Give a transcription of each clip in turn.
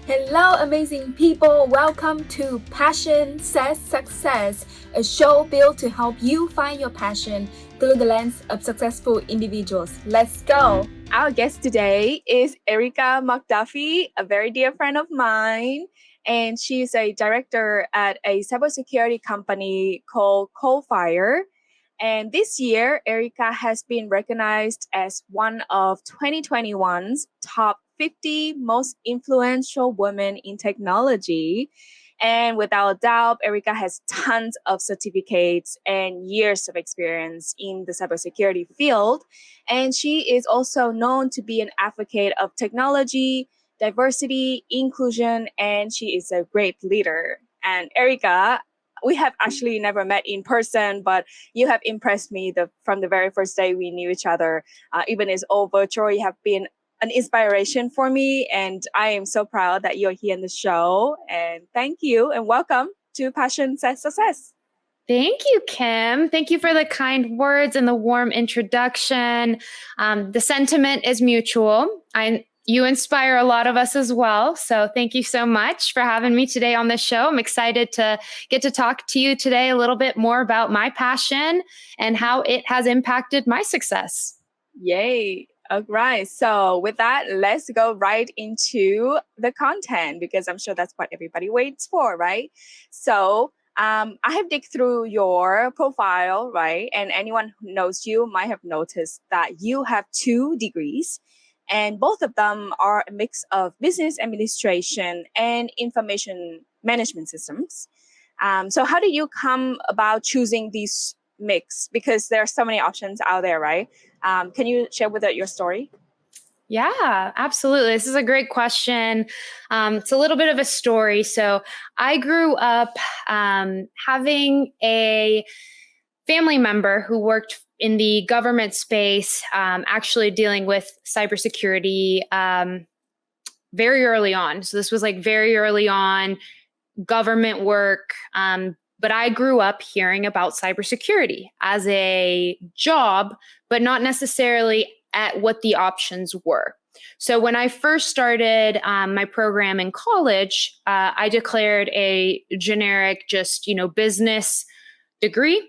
Hello, amazing people. Welcome to Passion Says Success, a show built to help you find your passion through the lens of successful individuals. Let's go. Our guest today is Erika McDuffie, a very dear friend of mine. And she's a director at a cybersecurity company called Coalfire. And this year, Erika has been recognized as one of 2021's top 50 most influential women in technology. And without a doubt, Erika has tons of certificates and years of experience in the cybersecurity field. And she is also known to be an advocate of technology, diversity, inclusion, and she is a great leader. And Erika, we have actually never met in person, but you have impressed me from the very first day we knew each other. Even as all virtual, you have been an inspiration for me, and I am so proud that you're here in the show. And thank you, and welcome to Passion Says Success. Thank you, Kim. Thank you for the kind words and the warm introduction. The sentiment is mutual. You inspire a lot of us as well. So thank you so much for having me today on the show. I'm excited to get to talk to you today a little bit more about my passion and how it has impacted my success. Yay. All right. So with that, let's go right into the content because I'm sure that's what everybody waits for, right? So I have digged through your profile, right? And anyone who knows you might have noticed that you have 2 degrees. And both of them are a mix of business administration and information management systems. So how do you come about choosing these mix? Because there are so many options out there, right? Can you share with us your story? Yeah, absolutely. This is a great question. It's a little bit of a story. So I grew up having a family member who worked in the government space, actually dealing with cybersecurity very early on. So this was like very early on government work. But I grew up hearing about cybersecurity as a job, but not necessarily at what the options were. So when I first started my program in college, I declared a generic, just business degree.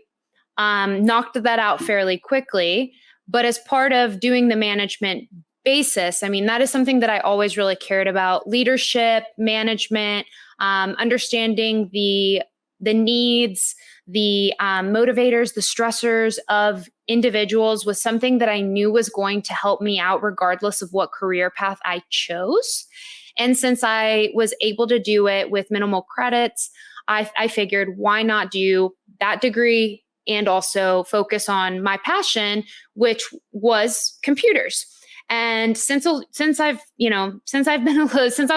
Knocked that out fairly quickly. But as part of doing the management basis, that is something that I always really cared about. Leadership, management, understanding the needs, the motivators, the stressors of individuals was something that I knew was going to help me out regardless of what career path I chose. And since I was able to do it with minimal credits, I figured why not do that degree and also focus on my passion, which was computers. And since I was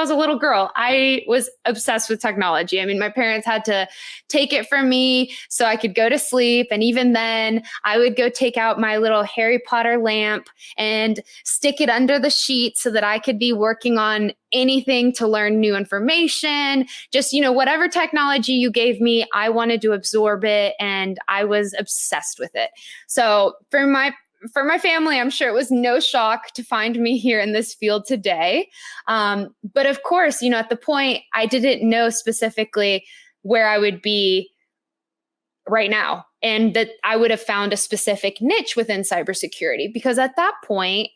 a little girl, I was obsessed with technology. My parents had to take it from me so I could go to sleep. And even then I would go take out my little Harry Potter lamp and stick it under the sheet so that I could be working on anything to learn new information. Just, whatever technology you gave me, I wanted to absorb it. And I was obsessed with it. So for my family, I'm sure it was no shock to find me here in this field today. But of course, at the point, I didn't know specifically where I would be right now and that I would have found a specific niche within cybersecurity. Because at that point,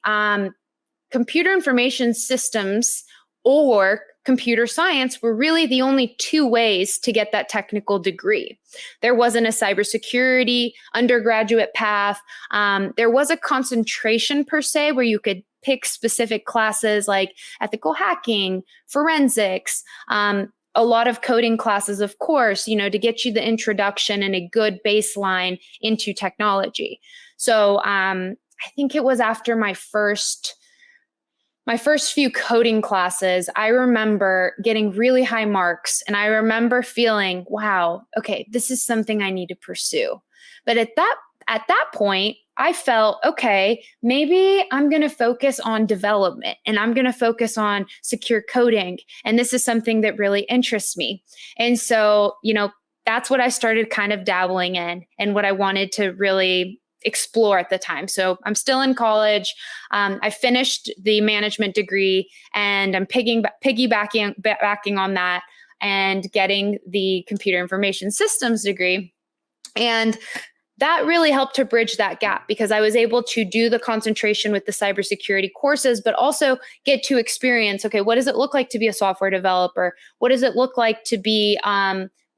computer information systems or computer science were really the only 2 ways to get that technical degree. There wasn't a cybersecurity undergraduate path. There was a concentration per se where you could pick specific classes like ethical hacking, forensics, a lot of coding classes, of course, to get you the introduction and a good baseline into technology. So I think it was after my first few coding classes, I remember getting really high marks and I remember feeling, wow, okay, this is something I need to pursue. But at that point, I felt, okay, maybe I'm going to focus on development and I'm going to focus on secure coding. And this is something that really interests me. And so, that's what I started kind of dabbling in and what I wanted to really explore at the time. So I'm still in college. I finished the management degree, and I'm piggybacking on that and getting the computer information systems degree. And that really helped to bridge that gap, because I was able to do the concentration with the cybersecurity courses, but also get to experience, okay, what does it look like to be a software developer? What does it look like to be,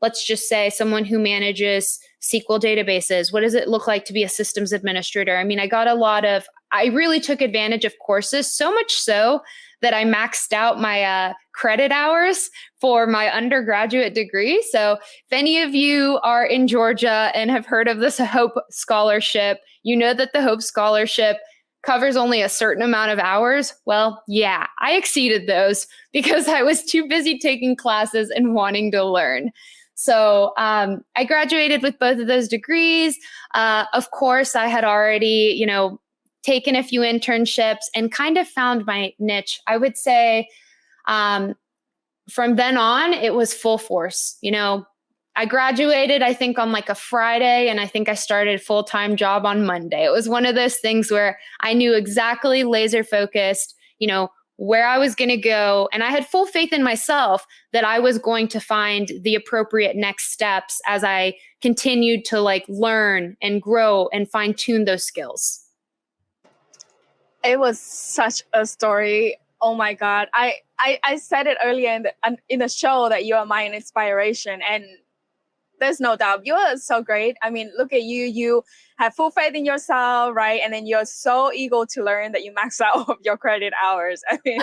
let's just say, someone who manages SQL databases? What does it look like to be a systems administrator? I mean, I really took advantage of courses, so much so that I maxed out my credit hours for my undergraduate degree. So if any of you are in Georgia and have heard of this Hope Scholarship, you know that the Hope Scholarship covers only a certain amount of hours. Well, yeah, I exceeded those because I was too busy taking classes and wanting to learn. So I graduated with both of those degrees. Of course, I had already, taken a few internships and kind of found my niche. I would say from then on, it was full force. I graduated, I think, on like a Friday, and I think I started a full-time job on Monday. It was one of those things where I knew exactly, laser focused, where I was going to go. And I had full faith in myself that I was going to find the appropriate next steps as I continued to learn and grow and fine tune those skills. It was such a story. Oh my God. I said it earlier in the show that you are my inspiration, and there's no doubt you are so great. I mean, look at you. You have full faith in yourself, right? And then you're so eager to learn that you max out your credit hours. I mean,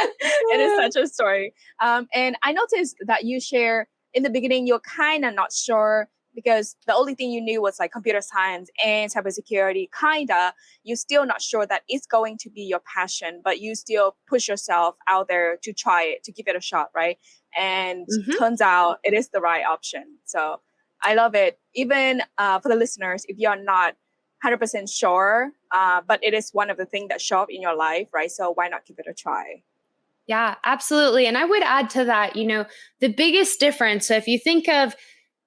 it is such a story. And I noticed that you share in the beginning, you're kind of not sure, because the only thing you knew was computer science and cybersecurity, you're still not sure that it's going to be your passion, but you still push yourself out there to try it, to give it a shot, right? And turns out it is the right option. So I love it. Even for the listeners, if you're not 100% sure, but it is one of the things that show up in your life, right? So why not give it a try? Yeah, absolutely. And I would add to that, the biggest difference. So if you think of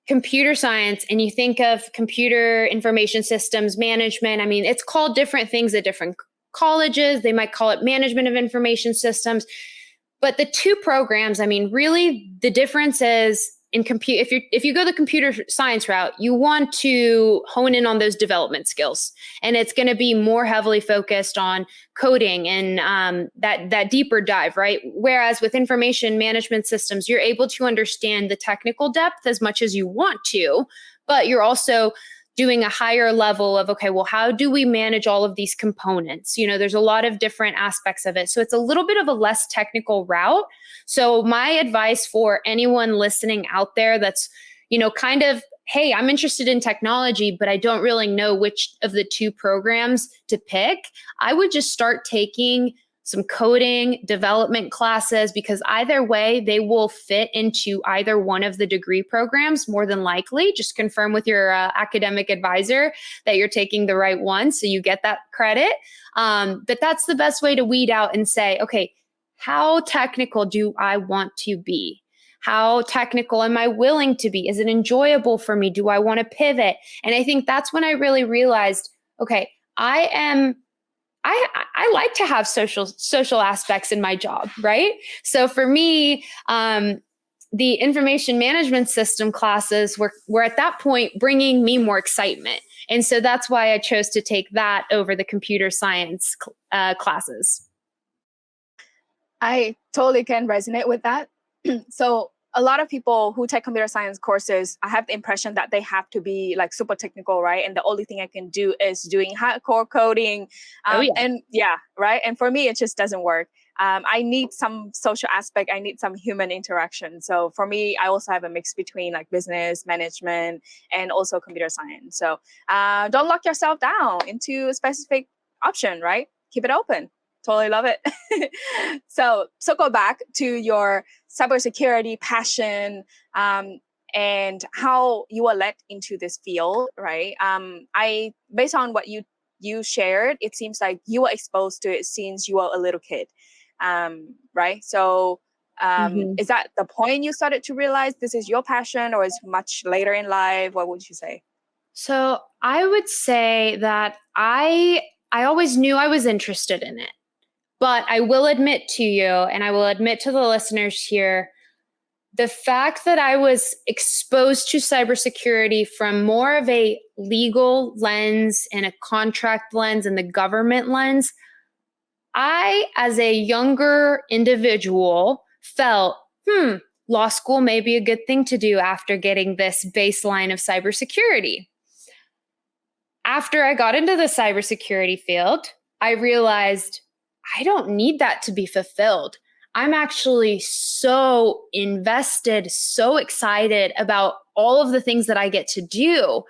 computer science and you think of computer information systems management, I mean, it's called different things at different colleges. They might call it management of information systems. But the two programs, I mean, really the difference is in if you go the computer science route, you want to hone in on those development skills, and it's going to be more heavily focused on coding and that deeper dive, right? Whereas with information management systems, you're able to understand the technical depth as much as you want to, but you're also doing a higher level of, okay, well, how do we manage all of these components? There's a lot of different aspects of it. So it's a little bit of a less technical route. So my advice for anyone listening out there that's, kind of, hey, I'm interested in technology, but I don't really know which of the two programs to pick, I would just start taking some coding development classes, because either way, they will fit into either one of the degree programs more than likely. Just confirm with your academic advisor that you're taking the right one so you get that credit. But that's the best way to weed out and say, okay, how technical do I want to be? How technical am I willing to be? Is it enjoyable for me? Do I want to pivot? And I think that's when I really realized, okay, I like to have social aspects in my job, right? So for me, the information management system classes were at that point bringing me more excitement. And so that's why I chose to take that over the computer science classes. I totally can resonate with that. So a lot of people who take computer science courses, I have the impression that they have to be super technical, right? And the only thing I can do is doing hardcore coding. And yeah, right. And for me, it just doesn't work. I need some social aspect. I need some human interaction. So for me, I also have a mix between business management and also computer science. So don't lock yourself down into a specific option, right? Keep it open. Totally love it. So go back to your cybersecurity passion and how you were led into this field, right? Based on what you shared, it seems like you were exposed to it since you were a little kid, right? So is that the point you started to realize this is your passion, or is much later in life? What would you say? So I would say that I always knew I was interested in it. But I will admit to you, and I will admit to the listeners here, the fact that I was exposed to cybersecurity from more of a legal lens and a contract lens and the government lens, I, as a younger individual, felt, law school may be a good thing to do after getting this baseline of cybersecurity. After I got into the cybersecurity field, I realized I don't need that to be fulfilled. I'm actually so invested, so excited about all of the things that I get to do.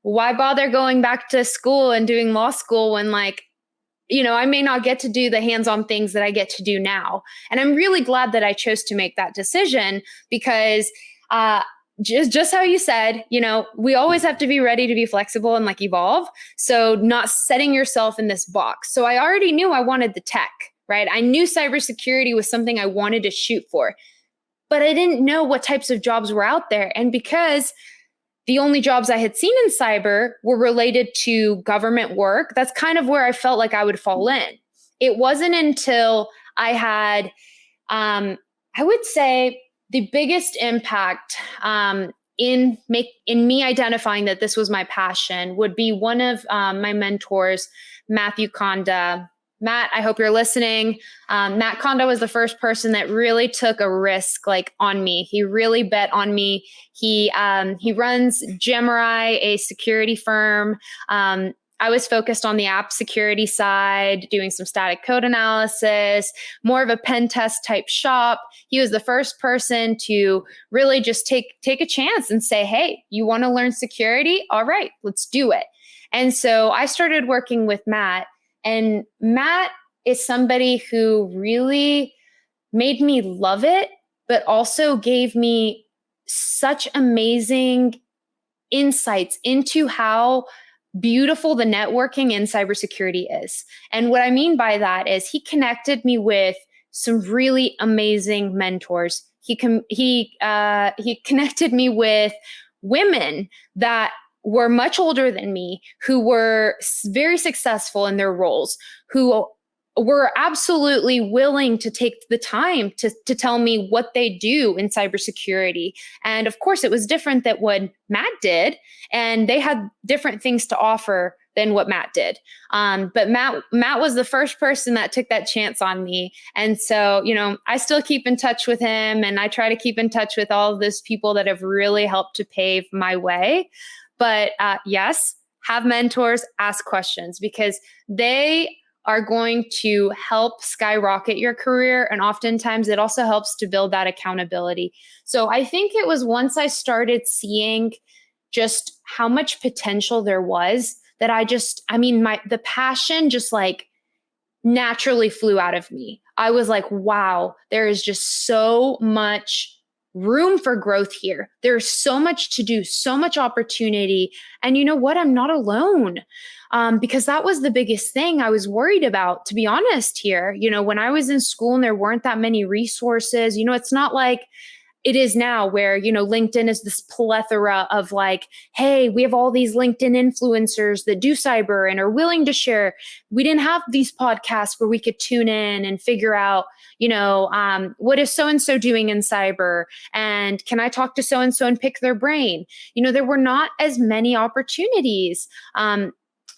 Why bother going back to school and doing law school when, like, I may not get to do the hands-on things that I get to do now. And I'm really glad that I chose to make that decision because just how you said, we always have to be ready to be flexible and like evolve. So not setting yourself in this box. So I already knew I wanted the tech, right? I knew cybersecurity was something I wanted to shoot for, but I didn't know what types of jobs were out there. And because the only jobs I had seen in cyber were related to government work, that's kind of where I felt like I would fall in. It wasn't until I had, I would say, the biggest impact in me identifying that this was my passion would be one of my mentors, Matthew Konda. Matt, I hope you're listening. Matt Konda was the first person that really took a risk on me. He really bet on me. He runs Gemini, a security firm. I was focused on the app security side, doing some static code analysis, more of a pen test type shop. He was the first person to really just take a chance and say, hey, you want to learn security? All right, let's do it. And so I started working with Matt. And Matt is somebody who really made me love it, but also gave me such amazing insights into how beautiful the networking in cybersecurity is. And what I mean by that is he connected me with some really amazing mentors. He connected me with women that were much older than me, who were very successful in their roles, who were absolutely willing to take the time to tell me what they do in cybersecurity. And of course, it was different than what Matt did, and they had different things to offer than what Matt did. But Matt was the first person that took that chance on me. And so, I still keep in touch with him, and I try to keep in touch with all of those people that have really helped to pave my way. But yes, have mentors, ask questions, because they are going to help skyrocket your career. And oftentimes it also helps to build that accountability. So I think it was once I started seeing just how much potential there was that the passion just naturally flew out of me. I was like, wow, there is just so much room for growth here. There's so much to do, so much opportunity. And you know what? I'm not alone. Because that was the biggest thing I was worried about, to be honest here. When I was in school and there weren't that many resources, it's not like it is now where, LinkedIn is this plethora of hey, we have all these LinkedIn influencers that do cyber and are willing to share. We didn't have these podcasts where we could tune in and figure out, what is so-and-so doing in cyber? And can I talk to so-and-so and pick their brain? There were not as many opportunities.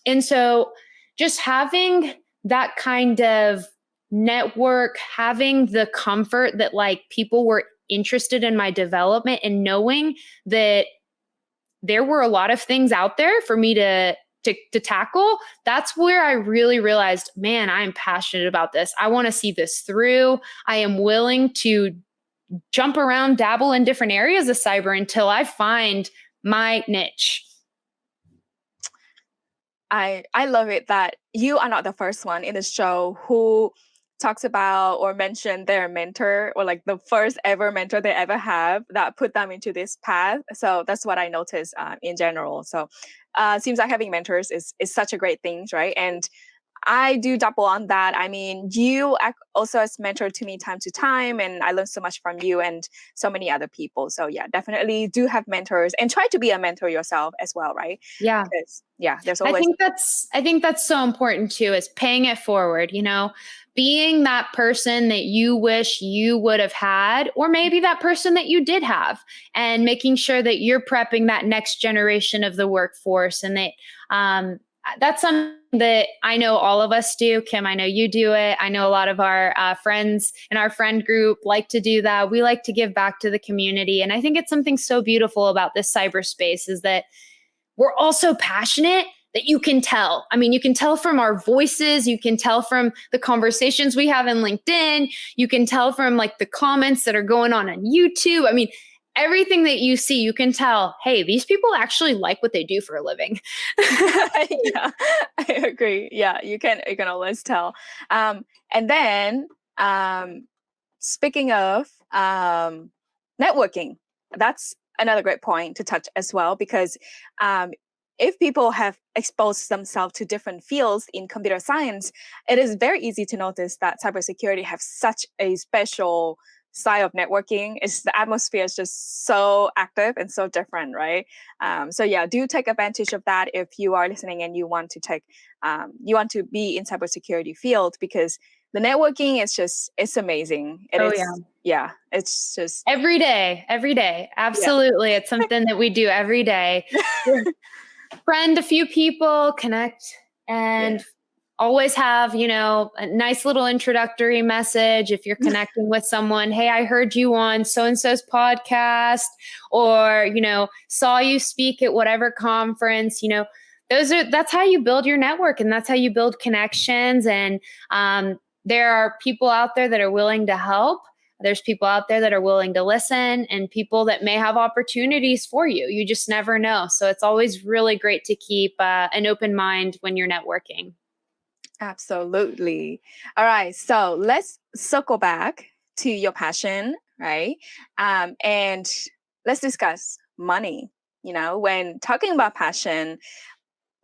And so just having that kind of network, having the comfort that people were interested in my development and knowing that there were a lot of things out there for me to tackle, that's where I really realized, man, I'm passionate about this. I want to see this through. I am willing to jump around, dabble in different areas of cyber until I find my niche. I love it that you are not the first one in the show who talks about or mentioned their mentor or the first ever mentor they ever have that put them into this path. So that's what I noticed in general. So seems like having mentors is such a great thing, right? And I do double on that. I mean, you act also as mentor to me time to time, and I learned so much from you and so many other people. So yeah, definitely do have mentors and try to be a mentor yourself as well, right? Yeah. Because yeah, there's I always think that's so important too, is paying it forward, being that person that you wish you would have had, or maybe that person that you did have, and making sure that you're prepping that next generation of the workforce. And that's something that I know all of us do. Kim, I know you do it. I know a lot of our friends in our friend group like to do that. We like to give back to the community. And I think it's something so beautiful about this cyberspace is that we're all so passionate that you can tell. I mean, you can tell from our voices, you can tell from the conversations we have in LinkedIn, you can tell from like the comments that are going on YouTube. I mean, everything that you see, you can tell, hey, these people actually like what they do for a living. yeah, I agree. Yeah, you can always tell. And then speaking of networking, that's another great point to touch as well, because if people have exposed themselves to different fields in computer science, it is very easy to notice that cybersecurity has such a special side of networking. It's the atmosphere is just so active and so different, right? So yeah, do take advantage of that if you are listening and you want to you want to be in cybersecurity field, because the networking is just, it's amazing. It is, yeah, it's just every day. Absolutely. Yeah. It's something that we do every day. Friend a few people, connect, and always have, a nice little introductory message. If you're connecting with someone, hey, I heard you on so-and-so's podcast, or, saw you speak at whatever conference, that's how you build your network, and that's how you build connections. And there are people out there that are willing to help. There's people out there that are willing to listen, and people that may have opportunities for you. You just never know. So it's always really great to keep an open mind when you're networking. Absolutely. All right. So let's circle back to your passion, right? And let's discuss money. When talking about passion,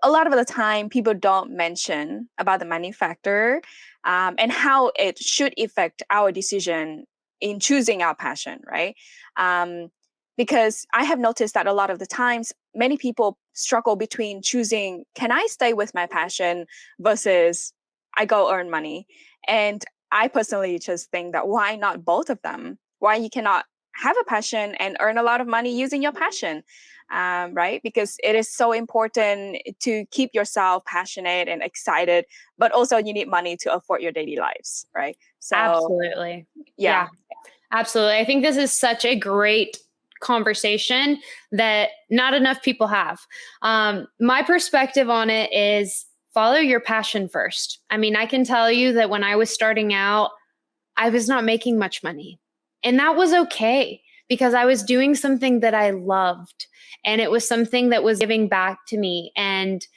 a lot of the time people don't mention about the money factor, and how it should affect our decision in choosing our passion, right? Because I have noticed that a lot of the times many people struggle between choosing, can I stay with my passion versus I go earn money? And I personally just think that why not both of them? Why you cannot have a passion and earn a lot of money using your passion? Right? Because it is so important to keep yourself passionate and excited, but also you need money to afford your daily lives, right? So absolutely. Yeah. Absolutely. I think this is such a great conversation that not enough people have. My perspective on it is follow your passion first. I mean, I can tell you that when I was starting out, I was not making much money, and that was okay, because I was doing something that I loved, and it was something that was giving back to me, and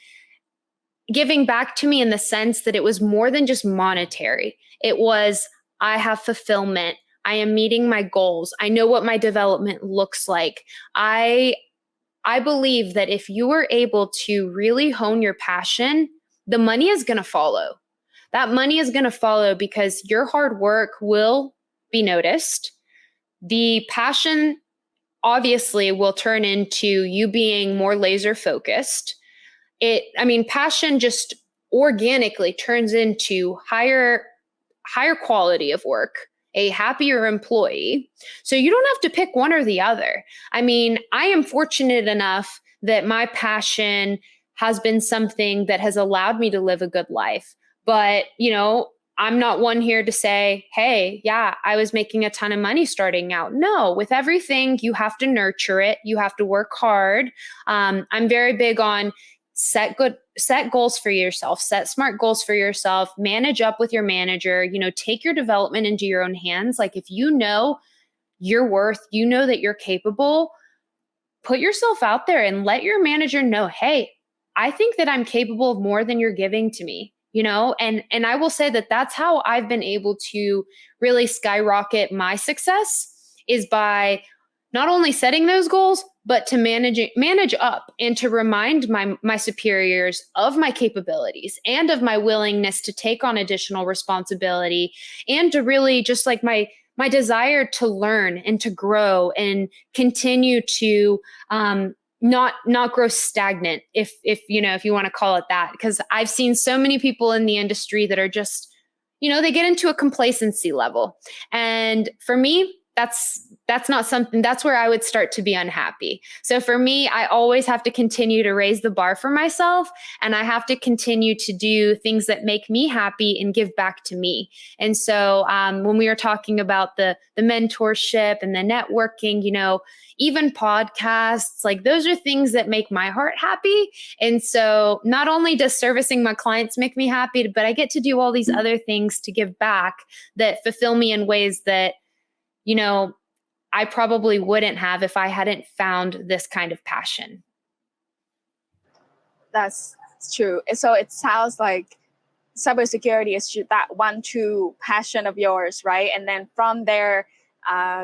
giving back to me in the sense that it was more than just monetary. It was, I have fulfillment. I am meeting my goals. I know what my development looks like. I believe that if you are able to really hone your passion, the money is going to follow. That money is going to follow because your hard work will be noticed. The passion obviously will turn into you being more laser focused. Passion just organically turns into higher quality of work, a happier employee. So you don't have to pick one or the other. I mean, I am fortunate enough that my passion has been something that has allowed me to live a good life. But, I'm not one here to say, hey, yeah, I was making a ton of money starting out. No, with everything, you have to nurture it. You have to work hard. I'm very big on set goals for yourself, set smart goals for yourself, manage up with your manager, take your development into your own hands. Like if you know your worth, you know that you're capable, put yourself out there and let your manager know, hey, I think that I'm capable of more than you're giving to me, and I will say that that's how I've been able to really skyrocket my success, is by not only setting those goals, but to manage up and to remind my superiors of my capabilities and of my willingness to take on additional responsibility, and to really just like my desire to learn and to grow and continue to not grow stagnant, if you want to call it that, because I've seen so many people in the industry that are just, they get into a complacency level. And for me, that's not something, that's where I would start to be unhappy. So for me, I always have to continue to raise the bar for myself, and I have to continue to do things that make me happy and give back to me. And so when we were talking about the mentorship and the networking, even podcasts, like those are things that make my heart happy. And so not only does servicing my clients make me happy, but I get to do all these other things to give back that fulfill me in ways that, I probably wouldn't have if I hadn't found this kind of passion. That's true. So it sounds like cybersecurity is that one true passion of yours, right? And then from there,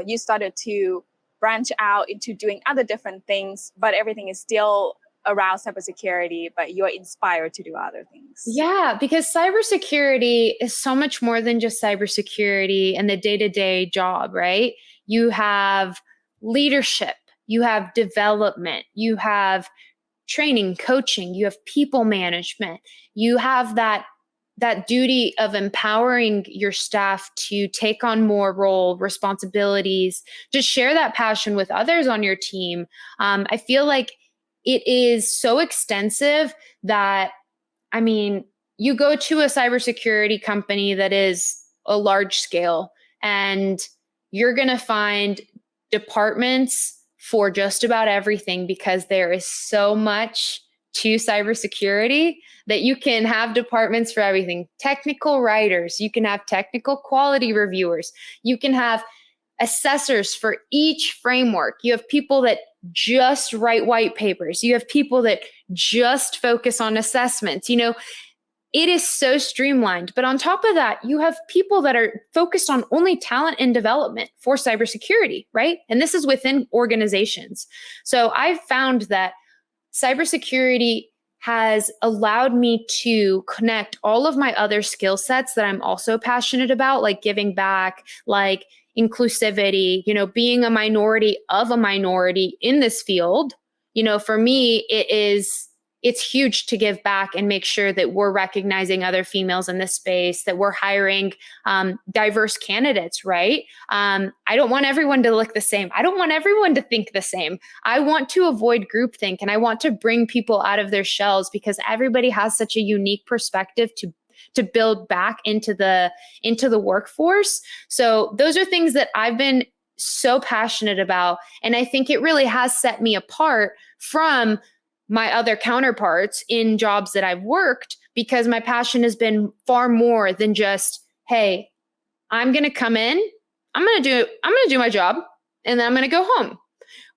you started to branch out into doing other different things, but everything is still around cybersecurity, but you're inspired to do other things. Yeah, because cybersecurity is so much more than just cybersecurity and the day-to-day job, right? You have leadership, you have development, you have training, coaching, you have people management, you have that duty of empowering your staff to take on more role responsibilities, to share that passion with others on your team. I feel like it is so extensive that, you go to a cybersecurity company that is a large scale, and you're going to find departments for just about everything, because there is so much to cybersecurity that you can have departments for everything. Technical writers, you can have technical quality reviewers, you can have assessors for each framework. You have people that just write white papers. You have people that just focus on assessments. It is so streamlined. But on top of that, you have people that are focused on only talent and development for cybersecurity, right? And this is within organizations. So I've found that cybersecurity has allowed me to connect all of my other skill sets that I'm also passionate about, like giving back, like inclusivity, being a minority of a minority in this field. For me, it's huge to give back and make sure that we're recognizing other females in this space, that we're hiring diverse candidates, right? I don't want everyone to look the same. I don't want everyone to think the same. I want to avoid groupthink, and I want to bring people out of their shells, because everybody has such a unique perspective to build back into the workforce. So those are things that I've been so passionate about. And I think it really has set me apart from my other counterparts in jobs that I've worked, because my passion has been far more than just, hey, I'm going to come in, I'm going to do my job, and then I'm going to go home.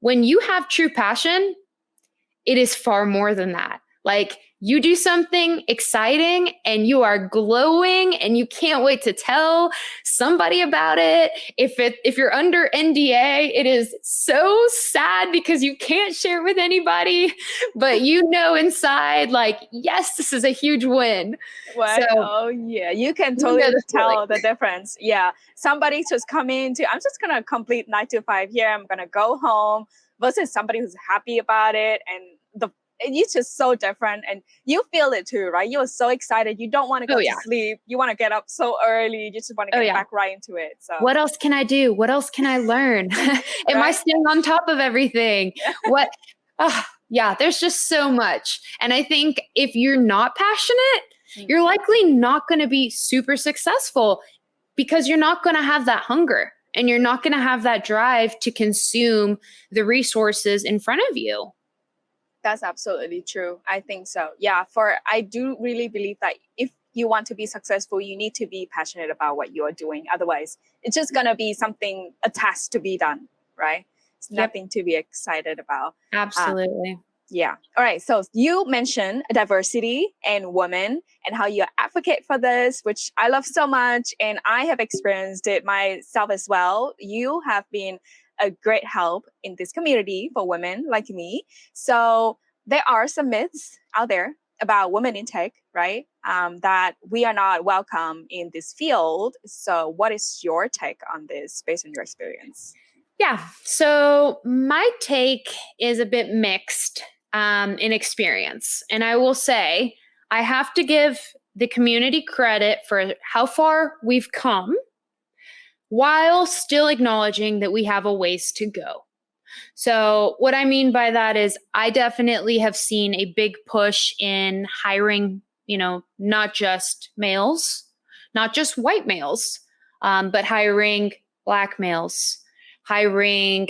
When you have true passion, it is far more than that. Like, you do something exciting and you are glowing and you can't wait to tell somebody about it. If you're under NDA, it is so sad because you can't share it with anybody, but inside, like, yes, this is a huge win. Well, so, yeah, you can totally tell the difference. Yeah, somebody just come into, I'm just going to complete 9 to 5 here, I'm going to go home, versus somebody who's happy about it, and it's just so different, and you feel it too, right? You're so excited. You don't want to go to sleep. You want to get up so early. You just want to get back right into it. So what else can I do? What else can I learn? Am I staying on top of everything? There's just so much. And I think if you're not passionate, you're likely not going to be super successful, because you're not going to have that hunger, and you're not going to have that drive to consume the resources in front of you. That's absolutely true. I think so. Yeah, I do really believe that if you want to be successful, you need to be passionate about what you are doing. Otherwise, it's just going to be a task to be done, right? It's nothing to be excited about. Absolutely. Yeah. All right. So you mentioned diversity and women and how you advocate for this, which I love so much. And I have experienced it myself as well. You have been a great help in this community for women like me. So there are some myths out there about women in tech, right? That we are not welcome in this field. So what is your take on this based on your experience? Yeah. So my take is a bit mixed in experience. And I will say, I have to give the community credit for how far we've come while still acknowledging that we have a ways to go. So what I mean by that is I definitely have seen a big push in hiring, not just males, not just white males, but hiring Black males, hiring,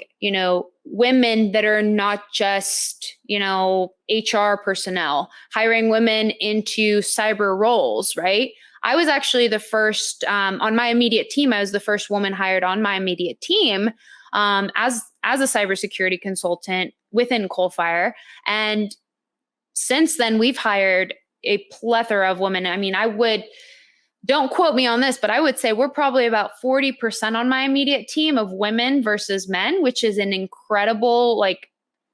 women that are not just, HR personnel, hiring women into cyber roles, right? I was actually the first on my immediate team. I was the first woman hired on my immediate team as a cybersecurity consultant within Coalfire. And since then, we've hired a plethora of women. I mean, don't quote me on this, but I would say we're probably about 40% on my immediate team of women versus men, which is an incredible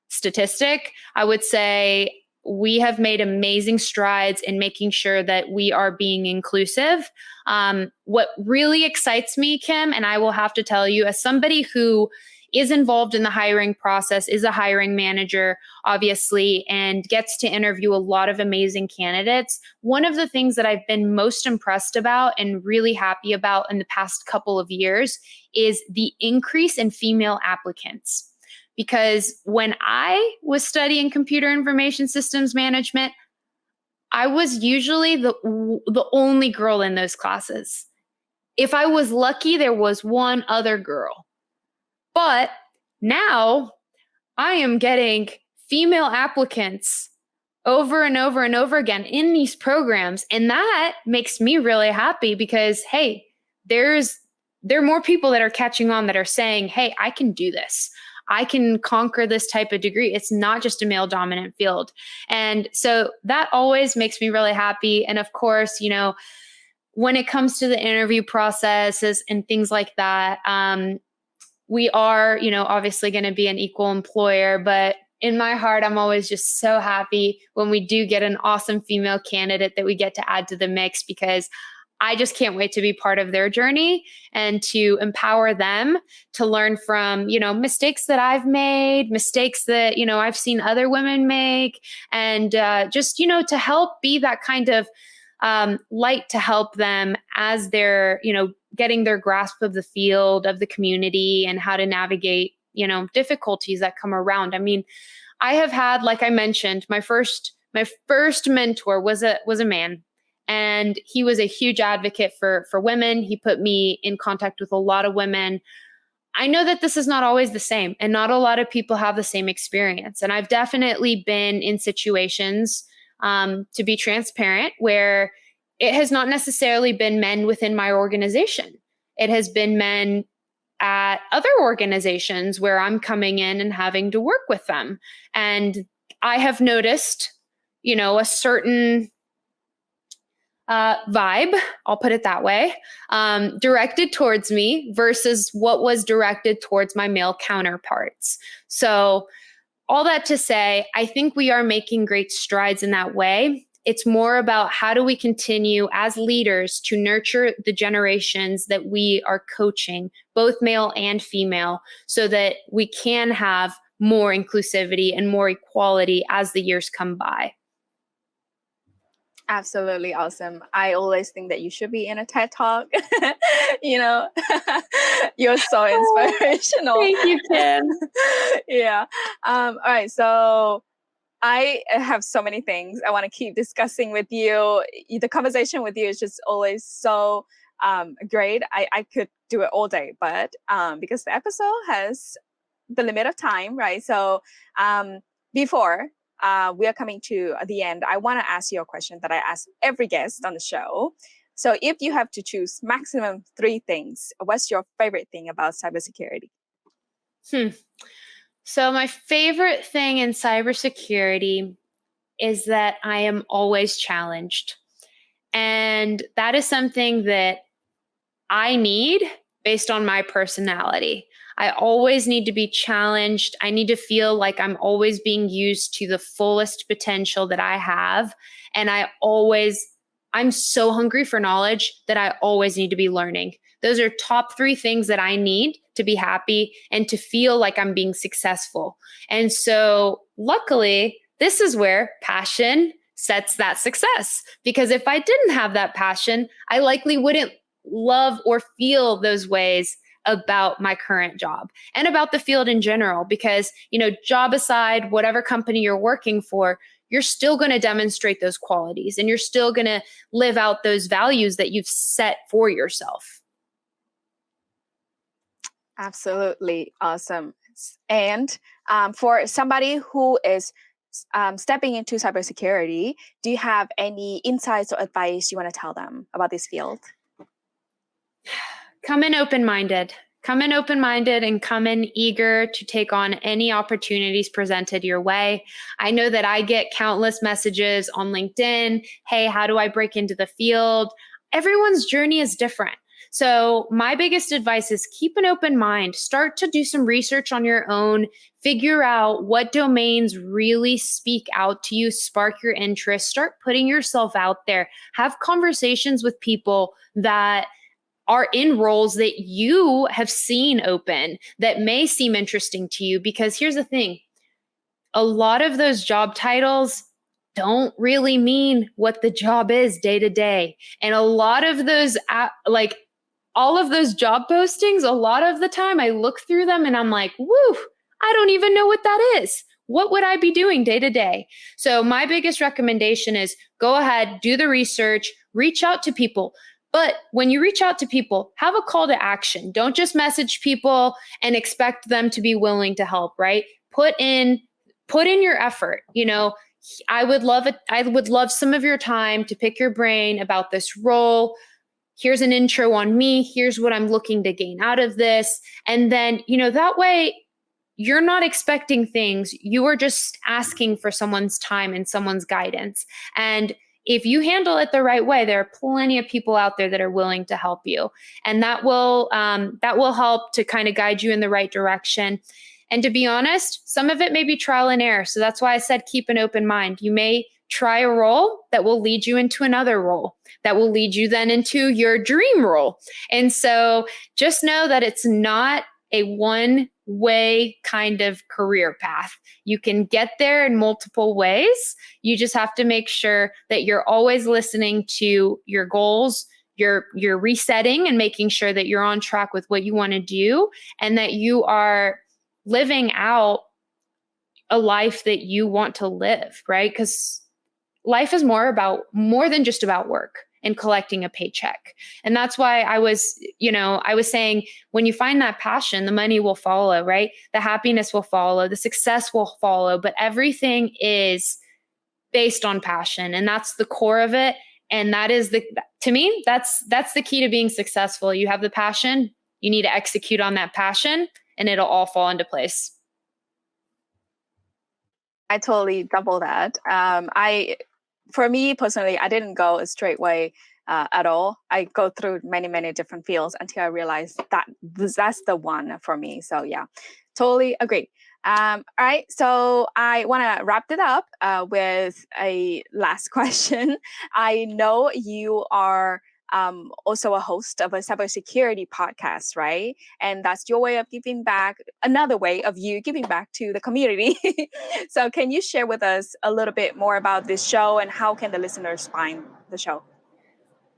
statistic. I would say we have made amazing strides in making sure that we are being inclusive. What really excites me, Kim, and I will have to tell you, as somebody who is involved in the hiring process, is a hiring manager, obviously, and gets to interview a lot of amazing candidates. One of the things that I've been most impressed about and really happy about in the past couple of years is the increase in female applicants. Because when I was studying computer information systems management, I was usually the only girl in those classes. If I was lucky, there was one other girl. But now I am getting female applicants over and over and over again in these programs. And that makes me really happy because, hey, there are more people that are catching on that are saying, hey, I can do this. I can conquer this type of degree. It's not just a male dominant field. And so that always makes me really happy. And of course, when it comes to the interview processes and things like that, we are, obviously going to be an equal employer, but in my heart, I'm always just so happy when we do get an awesome female candidate that we get to add to the mix, because I just can't wait to be part of their journey and to empower them to learn from, mistakes that I've made, mistakes that, I've seen other women make, and just, to help be that kind of light to help them as they're, getting their grasp of the field, of the community, and how to navigate, difficulties that come around. I mean, I have had, like I mentioned, my first mentor was a man, and he was a huge advocate for women. He put me in contact with a lot of women. I know that this is not always the same, and not a lot of people have the same experience. And I've definitely been in situations, to be transparent, where it has not necessarily been men within my organization. It has been men at other organizations where I'm coming in and having to work with them. And I have noticed, a certain vibe, I'll put it that way, directed towards me versus what was directed towards my male counterparts. So all that to say, I think we are making great strides in that way. It's more about how do we continue as leaders to nurture the generations that we are coaching, both male and female, so that we can have more inclusivity and more equality as the years come by. Absolutely awesome. I always think that you should be in a TED Talk. You're so inspirational. Thank you, Kim. Yeah. All right. So I have so many things I want to keep discussing with you. The conversation with you is just always so great. I could do it all day, but because the episode has the limit of time, right? So before we are coming to the end, I want to ask you a question that I ask every guest on the show. So if you have to choose maximum 3 things, what's your favorite thing about cybersecurity? So my favorite thing in cybersecurity is that I am always challenged. And that is something that I need based on my personality. I always need to be challenged. I need to feel like I'm always being used to the fullest potential that I have. And I'm so hungry for knowledge that I always need to be learning. Those are top 3 things that I need to be happy and to feel like I'm being successful. And so luckily, this is where passion sets that success. Because if I didn't have that passion, I likely wouldn't love or feel those ways about my current job and about the field in general. Because, job aside, whatever company you're working for, you're still going to demonstrate those qualities and you're still going to live out those values that you've set for yourself. Absolutely awesome. And for somebody who is stepping into cybersecurity, do you have any insights or advice you want to tell them about this field? Come in open-minded. Come in open-minded and come in eager to take on any opportunities presented your way. I know that I get countless messages on LinkedIn. Hey, how do I break into the field? Everyone's journey is different. So my biggest advice is keep an open mind. Start to do some research on your own. Figure out what domains really speak out to you, spark your interest. Start putting yourself out there. Have conversations with people that are in roles that you have seen open that may seem interesting to you. Because here's the thing, a lot of those job titles don't really mean what the job is day to day. And a lot of those, all of those job postings, a lot of the time I look through them and I'm like, woo, I don't even know what that is. What would I be doing day to day? So my biggest recommendation is go ahead, do the research, reach out to people. But when you reach out to people, have a call to action. Don't just message people and expect them to be willing to help, right? Put in your effort. I would love some of your time to pick your brain about this role. Here's an intro on me. Here's what I'm looking to gain out of this. And then, that way you're not expecting things. You are just asking for someone's time and someone's guidance. And if you handle it the right way, there are plenty of people out there that are willing to help you. And that will help to kind of guide you in the right direction. And to be honest, some of it may be trial and error. So that's why I said keep an open mind. You may try a role that will lead you into another role that will lead you then into your dream role. And so just know that it's not a one-way kind of career path. You can get there in multiple ways. You just have to make sure that you're always listening to your goals, you're resetting and making sure that you're on track with what you want to do and that you are living out a life that you want to live, right? Because life is more than just about work and collecting a paycheck. And that's why I was saying, when you find that passion, the money will follow, right? The happiness will follow, the success will follow, but everything is based on passion. And that's the core of it. And that is to me, that's the key to being successful. You have the passion, you need to execute on that passion, and it'll all fall into place. I totally double that. For me personally, I didn't go a straight way at all. I go through many, many different fields until I realized that that's the one for me. So yeah, totally agree. All right, so I want to wrap it up with a last question. I know you are also a host of a cybersecurity podcast, right? And that's your way of giving back, another way of you giving back to the community. So can you share with us a little bit more about this show and how can the listeners find the show?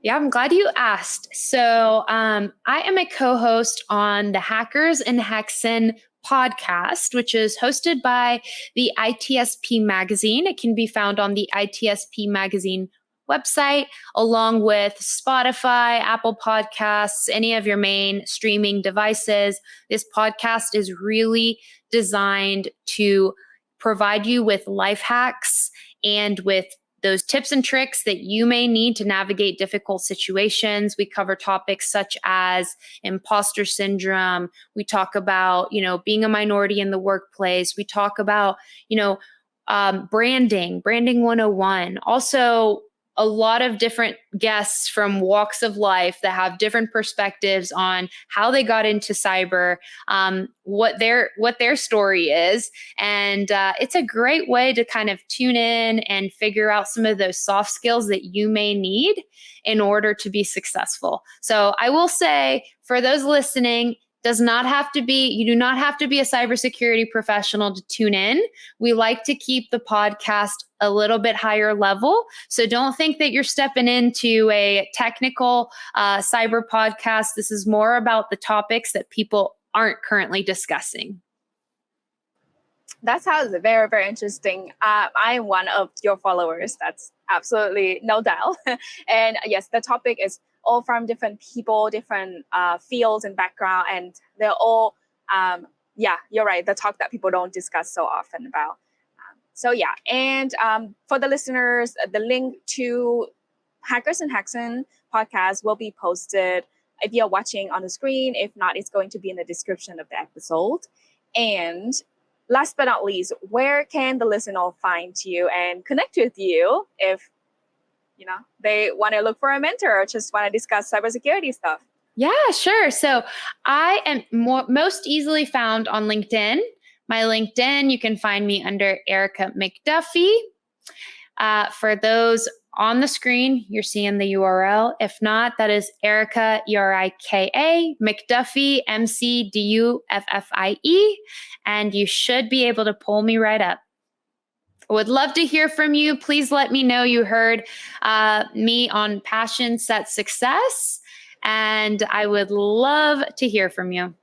Yeah, I'm glad you asked. So I am a co-host on the Hackers and Hexen podcast, which is hosted by the ITSP magazine. It can be found on the ITSP magazine website, along with Spotify, Apple Podcasts, any of your main streaming devices. This podcast is really designed to provide you with life hacks and with those tips and tricks that you may need to navigate difficult situations. We cover topics such as imposter syndrome. We talk about, being a minority in the workplace. We talk about, branding 101. Also, a lot of different guests from walks of life that have different perspectives on how they got into cyber, what their story is. And it's a great way to kind of tune in and figure out some of those soft skills that you may need in order to be successful. So I will say, for those listening, you do not have to be a cybersecurity professional to tune in. We like to keep the podcast a little bit higher level. So don't think that you're stepping into a technical cyber podcast. This is more about the topics that people aren't currently discussing. That sounds very, very interesting. I am one of your followers. That's absolutely no doubt. And yes, the topic is all from different people, different fields and background, and they're all, you're right, the talk that people don't discuss so often about. And for the listeners, the link to Hackers and Haxon podcast will be posted if you're watching on the screen. If not, it's going to be in the description of the episode. And last but not least, where can the listener find you and connect with you if they want to look for a mentor or just want to discuss cybersecurity stuff? Yeah, sure. So I am most easily found on LinkedIn. My LinkedIn, you can find me under Erika McDuffie. For those on the screen, you're seeing the URL. If not, that is Erika, Erika, McDuffie, McDuffie. And you should be able to pull me right up. I would love to hear from you. Please let me know you heard me on Passion Sets Success. And I would love to hear from you.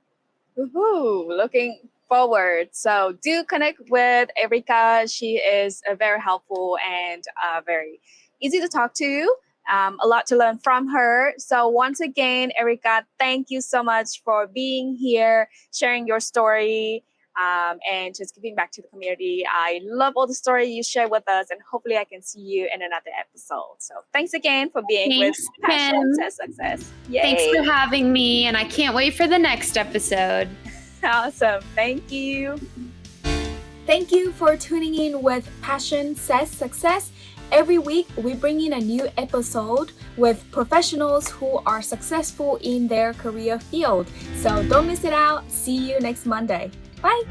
Woohoo! Looking forward. So do connect with Erika. She is very helpful and very easy to talk to. A lot to learn from her. So once again, Erika, thank you so much for being here, sharing your story, and just giving back to the community. I love all the story you share with us, and hopefully I can see you in another episode. So thanks again for being with Passion Sets Success. Yay. Thanks for having me, and I can't wait for the next episode. Awesome. Thank you. Thank you for tuning in with Passion Sets Success. Every week, we bring in a new episode with professionals who are successful in their career field. So don't miss it out. See you next Monday. Bye.